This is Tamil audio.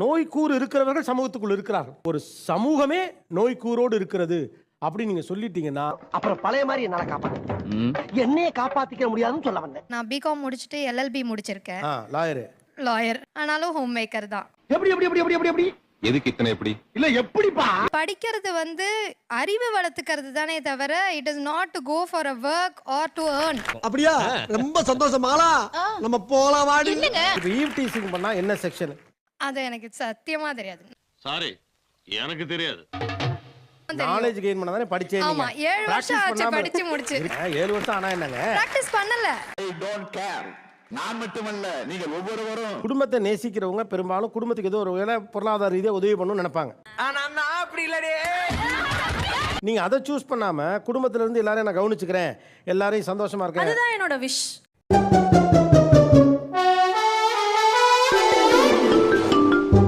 நோய்க்கூறு இருக்கிறவர்கள் சமூகத்துக்குள் இருக்கிறார்கள். ஒரு சமூகமே நோய்க்கூறோடு இருக்கிறது அப்படி நீங்க சொல்லிட்டீங்கன்னா அப்புறம் பழைய மாதிரி என்னால காப்பாத்த என்னையே காப்பாத்திக்க முடியாதுன்னு சொல்ல வந்தேன். நான் பிகாம் முடிச்சுட்டு எல்எல்பி முடிச்சிருக்கேன். லாயர் ஆனாலும் ஹோம் மேக்கர் தான். எப்படி எப்படி எப்படி எப்படி எப்படி எதுக்கு இத்தனை எப்படி இல்ல எப்படிப்பா படிக்கிறது வந்து அறிவு வளர்த்துக்கிறது தானே தவிர it is not to go for a work or to earn. அப்படியா? ரொம்ப சந்தோஷமாலா. நம்ம போலாம் வாடி. இப்போ ஈவ் டீசிங் பண்ணா என்ன செக்ஷன்? அது எனக்கு சத்தியமா தெரியாது. சாரி, எனக்கு தெரியாது. நாலேஜ் கெயின் பண்ண தானே படிச்சேன். ஆமா, 7 வருஷம் ஆச்சு படிச்சு முடிச்சு. 7 வருஷம் ஆனா என்னங்க? பிராக்டீஸ் பண்ணல. I don't care. நான் மட்டுமல்ல, நீங்க ஒவ்வொருவரும் குடும்பத்தை நேசிக்கிறவங்க பெரும்பாலும் குடும்பத்துக்கு ஏதோ ஒரு வேலை பொருளாதார ரீதியா உதவி பண்ணணும்னு நினைப்பாங்க. அப்படி இல்லடே. நீங்க அதை சூஸ் பண்ணாம குடும்பத்துல இருந்து எல்லாரையும் நான் கவனிச்சுக்கிறேன், எல்லாரையும் சந்தோஷமா இருக்கேன், அதுதான் என்னோட விஷ்.